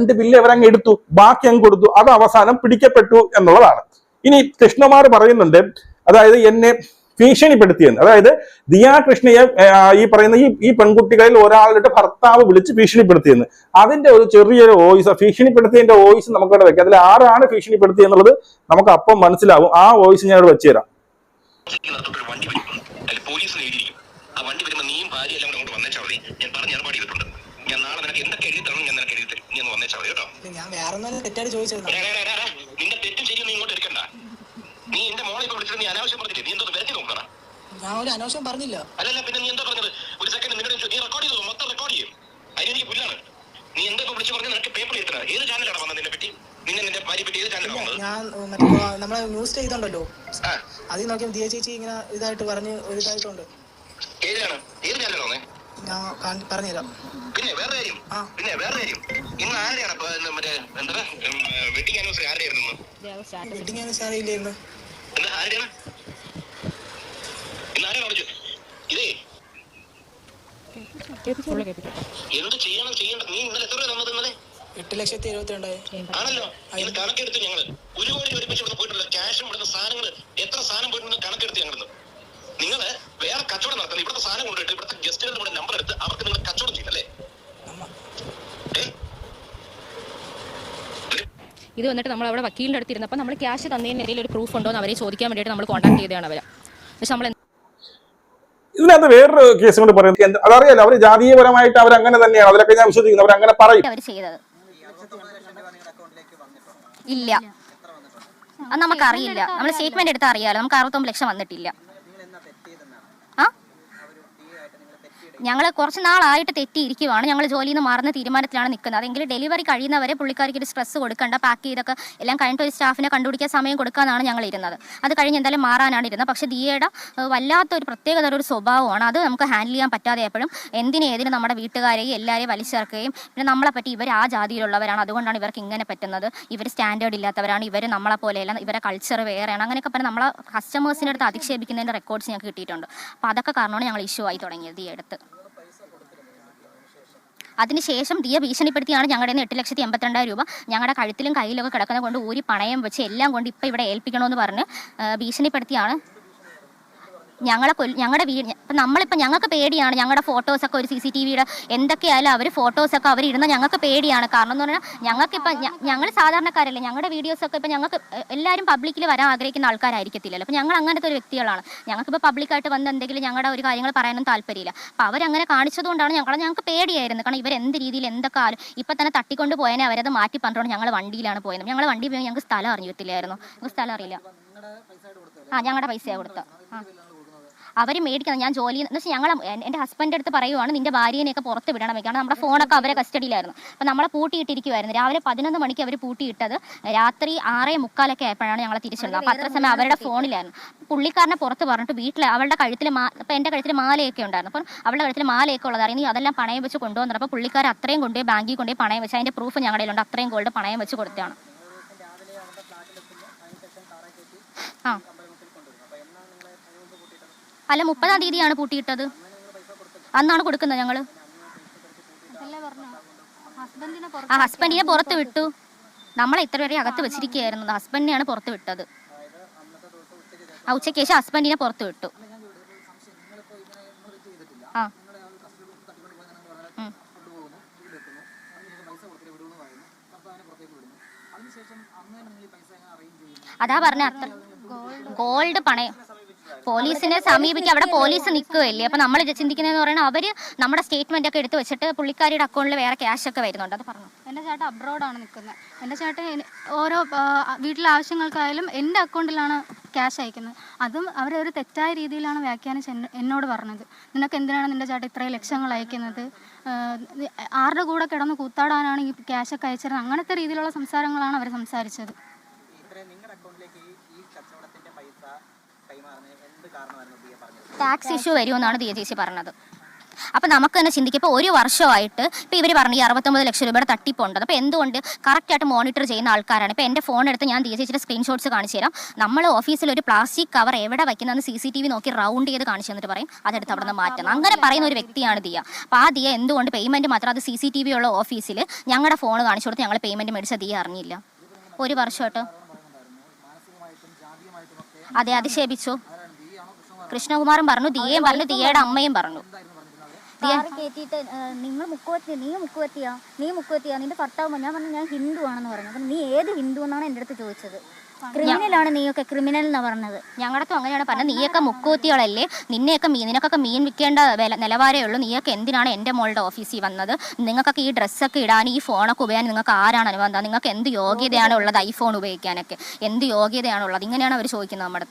2 bill അവരങ്ങ് എടുത്തു, ബാക്കി അങ്ങ് കൊടുത്തു. അത് അവസാനം പിടിക്കപ്പെട്ടു എന്നുള്ളതാണ്. ഇനി കൃഷ്ണകുമാർ പറയുന്നുണ്ട്, അതായത് എന്നെ ഭീഷണിപ്പെടുത്തിയെന്ന്. അതായത് ദിയ കൃഷ്ണയെ ഈ പറയുന്ന ഈ പെൺകുട്ടികളിൽ ഒരാളുടെ ഭർത്താവ് വിളിച്ച് ഭീഷണിപ്പെടുത്തിയെന്ന്. അതിന്റെ ഒരു ചെറിയൊരു വോയിസ്, ഭീഷണിപ്പെടുത്തിയതിന്റെ വോയിസ് നമുക്കവിടെ വെക്കാം. അതിൽ ആരാണ് ഭീഷണിപ്പെടുത്തി എന്നുള്ളത് നമുക്ക് അപ്പം മനസ്സിലാവും. ആ വോയിസ് ഞാൻ ഇവിടെ വെച്ചുതരാം. ഞാൻ വേറെ തെറ്റായിട്ട് ചോദിച്ചത്. നീ എന്റെ മോളെ ഇപ്പൊ വിളിച്ചിട്ട് നീ അനാവശ്യം പറഞ്ഞില്ലേ? നീ എന്തോ വരുത്തി നോക്കണം. ഞാൻ ഒരു അനാവശ്യം പറഞ്ഞില്ല. അല്ലല്ല, പിന്നെ നീ എന്താ പറഞ്ഞത്? ഒരു സെക്കൻഡ് നിന്നോട് നീ റെക്കോർഡ് ചെയ്തോ, മൊത്തം റെക്കോർഡ് ചെയ്യും. അതിനെനിക്ക് പുല്ലാണ്. നീ എന്താ വിളിച്ചു പറഞ്ഞത്? നിനക്ക് പേപ്പർ എത്ര? ഏത് ചാനലാണ് വന്നത് നിന്നെ പറ്റി? നിന്റെ ഭാര്യ പറ്റി ഏത് ചാനലാണ് വന്നത്? ഞാൻ നമ്മളെ ന്യൂസ് ചെയ്തോണ്ടല്ലോ, അതിൽ നോക്കിയാൽ ദിയ ചേച്ചി ഇങ്ങനെ ഇതായിട്ട് പറഞ്ഞ് ഒരു ഇതായിട്ടുണ്ട്. ഏതാണ്? ഏത് ചാനലാണ് വന്നേ? ഞാൻ പറഞ്ഞുതരാം. പിന്നെ വേറെ കാര്യം, ഇന്ന് ആരുടെയാണ് മറ്റേ എന്താ വെഡിങ് ആനിവേഴ്സറി? ആരുടെയായിരുന്നു? വെഡിങ് ആനിവേഴ്സറി ഇല്ലായിരുന്നു. എന്താ ആരുടെയാണ്? ഇന്ന് ആരാ പറഞ്ഞു? ഇതേ എന്ത് ചെയ്യണം ചെയ്യണ്ട? നീ ഇന്നലെ എത്ര രൂപ തന്നത്? ഇന്നലെ 8,72,000 ആണല്ലോ. അതിന് കണക്കെടുത്ത് ഞങ്ങള് 1 കോടി ഒരുമിച്ച് ഇവിടെ പോയിട്ടുള്ള ക്യാഷും ഇവിടുത്തെ സാധനങ്ങൾ എത്ര സാധനം പോയിട്ടുണ്ട് കണക്കെടുത്ത് ഞങ്ങൾ. നിങ്ങള് വേറെ കച്ചവടം നടത്തുന്നത്, ഇവിടുത്തെ സാധനം കൊണ്ടിട്ട് ഇവിടുത്തെ ഗസ്റ്റുകളുടെ കൂടെ നമ്പർ എടുത്ത് അവർക്ക് നിങ്ങൾ കച്ചവടം ചെയ്തല്ലേ? ഇത് വന്നിട്ട് നമ്മൾ അവിടെ വക്കീലിൻ്റെ അടുത്തിരുന്നപ്പോൾ നമ്മൾ ക്യാഷ് തന്നതിന് എന്തെങ്കിലും ഒരു പ്രൂഫ് ഉണ്ടോ എന്ന് അവരെ ചോദിക്കാൻ വേണ്ടിയിട്ട് നമ്മൾ കോൺടാക്ട് ചെയ്തതാണ് അവരെ. പക്ഷെ നമ്മൾ ഇതിനകത്ത് വേറൊരു കേസ് കൊണ്ട് പറയുന്നത് അതറിയാലോ, അവർ ജാതീയപരമായിട്ട് അവരങ്ങനെ തന്നെയാണ്, അതിലൊക്കെ ഞാൻ വിശ്വസിക്കുന്നു, അവരങ്ങനെ പറയും. അവർ ചെയ്തത് ഇല്ല, അത് നമുക്കറിയില്ല. നമ്മൾ സ്റ്റേറ്റ്മെന്റ് എടുത്താൽ അറിയാലോ, നമുക്ക് 69 ലക്ഷം വന്നിട്ടില്ല. ഞങ്ങൾ കുറച്ച് നാളായിട്ട് തെറ്റിയിരിക്കുവാണ്. ഞങ്ങൾ ജോലിയിൽ നിന്ന് മാറുന്ന തീരുമാനത്തിലാണ് നിൽക്കുന്നത്. അതെങ്കിൽ ഡെലിവറി കഴിയുന്നവരെ പുള്ളിക്കാർക്ക് ഒരു സ്ട്രെസ് കൊടുക്കണ്ട, പാക്ക് ചെയ്തൊക്കെ എല്ലാം കഴിഞ്ഞിട്ട് ഒരു സ്റ്റാഫിനെ കണ്ടുപിടിക്കാൻ സമയം കൊടുക്കാനാണ് ഞങ്ങൾ ഇരുന്നത്. അത് കഴിഞ്ഞ് എന്തായാലും മാറാനാണ് ഇരുന്നത്. പക്ഷേ ദിയയുടെ വല്ലാത്തൊരു പ്രത്യേകത ഒരു സ്വഭാവമാണ്, അത് നമുക്ക് ഹാൻഡിൽ ചെയ്യാൻ പറ്റാതെ എപ്പോഴും എന്തിനേതിനും നമ്മുടെ വീട്ടുകാരെയും എല്ലാവരെയും വലിച്ചേർക്കുകയും പിന്നെ നമ്മളെ പറ്റി ഇവർ ആ ജാതിയിലുള്ളവരാണ്, അതുകൊണ്ടാണ് ഇവർക്ക് ഇങ്ങനെ പറ്റുന്നത്, ഇവർ സ്റ്റാൻഡേർഡ് ഇല്ലാത്തവരാണ്, ഇവർ നമ്മളെ പോലെയല്ല, ഇവരെ കൾച്ചർ വേറെയാണ്, അങ്ങനെയൊക്കെ പറഞ്ഞ് നമ്മളെ കസ്റ്റമേഴ്സിൻ്റെ അടുത്ത് അധിക്ഷേപിക്കുന്നതിൻ്റെ റെക്കോർഡ്സ് ഞങ്ങൾക്ക് കിട്ടിയിട്ടുണ്ട്. അപ്പോൾ അതൊക്കെ കാരണമാണ് ഞങ്ങൾ ഇഷ്യൂ ആയി തുടങ്ങിയത് ദിയ എടുത്ത്. അതിനുശേഷം ദിയ ഭീഷണിപ്പെടുത്തിയാണ് ഞങ്ങളുടെ 8,82,000 രൂപ ഞങ്ങളുടെ കഴുത്തിലും കയ്യിലൊക്കെ കിടക്കുന്നത് കൊണ്ട് ഊരി പണയം വെച്ച് എല്ലാം കൊണ്ട് ഇപ്പോൾ ഇവിടെ ഏൽപ്പിക്കണമെന്ന് പറഞ്ഞ് ഭീഷണിപ്പെടുത്തിയാണ് ഞങ്ങളുടെ വീട്. ഇപ്പം നമ്മളിപ്പോൾ ഞങ്ങൾക്ക് പേടിയാണ്, ഞങ്ങളുടെ ഫോട്ടോസൊക്കെ ഒരു CCTVയുടെ എന്തൊക്കെയായാലും അവർ ഫോട്ടോസൊക്കെ അവരിടുന്ന ഞങ്ങൾക്ക് പേടിയാണ്. കാരണം എന്ന് പറഞ്ഞാൽ ഞങ്ങൾക്കിപ്പോൾ ഞങ്ങൾ സാധാരണക്കാരല്ലേ, ഞങ്ങളുടെ വീഡിയോസൊക്കെ ഇപ്പോൾ ഞങ്ങൾക്ക് എല്ലാവരും പബ്ലിക്കിൽ വരാൻ ആഗ്രഹിക്കുന്ന ആൾക്കാരായിരിക്കത്തില്ലല്ലോ. അപ്പോൾ ഞങ്ങൾ അങ്ങനത്തെ ഒരു വ്യക്തികളാണ്. ഞങ്ങൾക്കിപ്പോൾ പബ്ലിക്കായിട്ട് വന്ന് എന്തെങ്കിലും ഞങ്ങളുടെ ഒരു കാര്യങ്ങൾ പറയാനും താല്പര്യമില്ല. അപ്പോൾ അവരങ്ങനെ കാണിച്ചതുകൊണ്ടാണ് ഞങ്ങൾക്ക് പേടിയായിരുന്നു. കാരണം ഇവരെന്ത് രീതിയിൽ എന്തൊക്കെ ആരും ഇപ്പം തന്നെ തട്ടിക്കൊണ്ട് പോയതിനെ അവരത് മാറ്റി പറഞ്ഞുകൊണ്ട് ഞങ്ങൾ വണ്ടിയിലാണ് പോയത്. ഞങ്ങൾ വണ്ടി പോയി ഞങ്ങൾക്ക് സ്ഥലം അറിയത്തില്ലായിരുന്നു, ഞങ്ങൾക്ക് സ്ഥലം അറിയില്ല. ഞങ്ങളുടെ പൈസയാണ് കൊടുത്തത്. അവർ മേടിക്കണം. ഞാൻ ജോലി എന്ന് വെച്ചാൽ ഞങ്ങൾ എൻ്റെ ഹസ്ബൻഡ് അടുത്ത് പറയുവാണ് നിൻ്റെ ഭാര്യനെയൊക്കെ പുറത്ത് വിടണം, കാരണം നമ്മുടെ ഫോണൊക്കെ അവരെ കസ്റ്റഡിയിലായിരുന്നു. അപ്പോൾ നമ്മളെ പൂട്ടിയിട്ടിരിക്കുമായിരുന്നു. രാവിലെ 11 മണിക്ക് അവർ പൂട്ടിയിട്ടത്, രാത്രി 6:45 ആയപ്പോഴാണ് ഞങ്ങൾ തിരിച്ചിടുന്നത്. അപ്പോൾ അത്ര സമയം അവരുടെ ഫോണിലായിരുന്നു. പുള്ളിക്കാരനെ പുറത്ത് പറഞ്ഞിട്ട് വീട്ടിൽ അവളുടെ കഴുത്തിൽ അപ്പോൾ എൻ്റെ കഴുത്തിൽ മാലയൊക്കെ ഉണ്ടായിരുന്നു. അപ്പം അവളുടെ കഴുത്തിൽ മാലയൊക്കെ ഉള്ളതായിരുന്നു. അതെല്ലാം പണയം വെച്ച് കൊണ്ടുവന്നത്. അപ്പോൾ പുള്ളിക്കാരൻ അത്രയും കൊണ്ടുപോയി ബാങ്കിൽ കൊണ്ടുപോയി പണയം വെച്ച് അതിൻ്റെ പ്രൂഫ് ഞങ്ങളുടെ കയ്യിലുണ്ട്. അത്രയും ഗോൾഡ് പണയം വെച്ച് കൊടുത്തതാണ്. അല്ല, 30-ാം തീയതിയാണ് പൂട്ടിയിട്ടത്. അന്നാണ് കൊടുക്കുന്നത് ഞങ്ങൾ. ഹസ്ബൻഡിനെ പുറത്ത് വിട്ടു. നമ്മളെ ഇത്ര വരെ അകത്ത് വെച്ചിരിക്കുകയായിരുന്നു. ഹസ്ബൻഡിനെയാണ് പുറത്ത് വിട്ടത്. ഉച്ചയ്ക്ക് ശേഷം ഹസ്ബൻഡിനെ പുറത്ത് വിട്ടു. അതാ പറഞ്ഞ അത്ര ഗോൾഡ് പണയം പോലീസിനെ സമീപിക്കുക. അവിടെ പോലീസ് നിൽക്കുകയല്ലേ. അപ്പോൾ നമ്മൾ ചിന്തിക്കുന്നതെന്ന് പറയുന്നത് അവർ നമ്മുടെ സ്റ്റേറ്റ്മെൻ്റ് ഒക്കെ എടുത്ത് വെച്ചിട്ട് പുള്ളിക്കാരിയുടെ അക്കൗണ്ടിൽ വേറെ ക്യാഷ് ഒക്കെ വരുന്നുണ്ട്. അത് പറഞ്ഞു. എൻ്റെ ചേട്ടൻ അബ്രോഡാണ് നിൽക്കുന്നത്. എൻ്റെ ചേട്ടൻ ഓരോ വീട്ടിലെ ആവശ്യങ്ങൾക്കായാലും എൻ്റെ അക്കൗണ്ടിലാണ് ക്യാഷ് അയക്കുന്നത്. അതും അവരൊരു തെറ്റായ രീതിയിലാണ് വ്യാഖ്യാനിച്ച് എന്നോട് പറഞ്ഞത്. നിനക്ക് എന്തിനാണ് നിൻ്റെ ചേട്ടൻ ഇത്രയും ലക്ഷങ്ങൾ അയക്കുന്നത്, ആരുടെ കൂടെ കിടന്ന് കൂത്താടാനാണ് ഈ ക്യാഷൊക്കെ അയച്ചിരുന്നത്, അങ്ങനത്തെ രീതിയിലുള്ള സംസാരങ്ങളാണ് അവർ സംസാരിച്ചത്. ടാക്സ് ഇഷ്യൂ വരുമെന്നാണ് ദിയ ചേച്ചി പറഞ്ഞത്. അപ്പോൾ നമുക്ക് തന്നെ ചിന്തിക്കും, ഇപ്പോൾ 1 വർഷമായിട്ട് ഇപ്പോൾ ഇവർ പറഞ്ഞു ഈ 69 ലക്ഷം രൂപയുടെ തട്ടിപ്പുണ്ടെന്ന്. അപ്പോൾ എന്തുകൊണ്ട് കറക്റ്റായിട്ട് മോണിറ്റർ ചെയ്യുന്ന ആൾക്കാരാണ്. ഇപ്പോൾ എൻ്റെ ഫോൺ എടുത്ത് ഞാൻ ദിയ ചേച്ചിയുടെ സ്ക്രീൻഷോട്ട്സ് കാണിച്ചു തരാം. നമ്മൾ ഓഫീസിൽ ഒരു പ്ലാസ്റ്റിക് കവർ എവിടെ വയ്ക്കുന്നതെന്ന് CCTV നോക്കി റൗണ്ട് ചെയ്ത് കാണിച്ചു തന്നിട്ട് പറയും അതെടുത്ത് അവിടെ നിന്ന് മാറ്റണം. അങ്ങനെ പറയുന്ന ഒരു വ്യക്തിയാണ് ദിയ. അപ്പോൾ ആ ദിയ എന്തുകൊണ്ട് പേയ്മെൻറ്റ് മാത്രം അത് CCTV ഉള്ള ഓഫീസിൽ ഞങ്ങളുടെ ഫോൺ കാണിച്ചു കൊടുത്ത് ഞങ്ങൾ പേയ്മെൻറ്റ് മേടിച്ച ദിയ അറിഞ്ഞില്ല? 1 വർഷമായിട്ട് അതെ അധിക്ഷേപിച്ചു. കൃഷ്ണകുമാറും പറഞ്ഞു, ദിയയും പറഞ്ഞു, ദിയയുടെ അമ്മയും പറഞ്ഞു. നിങ്ങൾ നീ മുക്കുവത്തിയാ നിന്റെ ഭർത്താവ്. ഞാൻ പറഞ്ഞു ഞാൻ ഹിന്ദു ആണെന്ന് പറഞ്ഞു. അപ്പം നീ ഏത് ഹിന്ദു എന്നാണ് എൻ്റെ അടുത്ത് ചോദിച്ചത്. ക്രിമിനലാണ് നീയൊക്കെ, ക്രിമിനൽ എന്നാ പറഞ്ഞത്. ഞങ്ങളുടെ അങ്ങനെയാണ് പറഞ്ഞത്. നീയൊക്കെ മുക്കൂത്തികളല്ലേ, നിനക്കൊക്കെ മീൻ വിൽക്കേണ്ട നിലവാരമേ ഉള്ളൂ. നീയൊക്കെ എന്തിനാണ് എൻ്റെ മോളുടെ ഓഫീസിൽ വന്നത്? നിങ്ങൾക്കൊക്കെ ഈ ഡ്രസ്സൊക്കെ ഇടാൻ, ഈ ഫോണൊക്കെ ഉപയോഗിക്കാൻ നിങ്ങൾക്ക് ആരാണ് അനുബന്ധം? നിങ്ങൾക്ക് എന്ത് യോഗ്യതയാണ് ഉള്ളത്? ഐഫോൺ ഉപയോഗിക്കാനൊക്കെ എന്ത് യോഗ്യതയാണുള്ളത്? ഇങ്ങനെയാണ് അവർ ചോദിക്കുന്നത് നമ്മുടെ.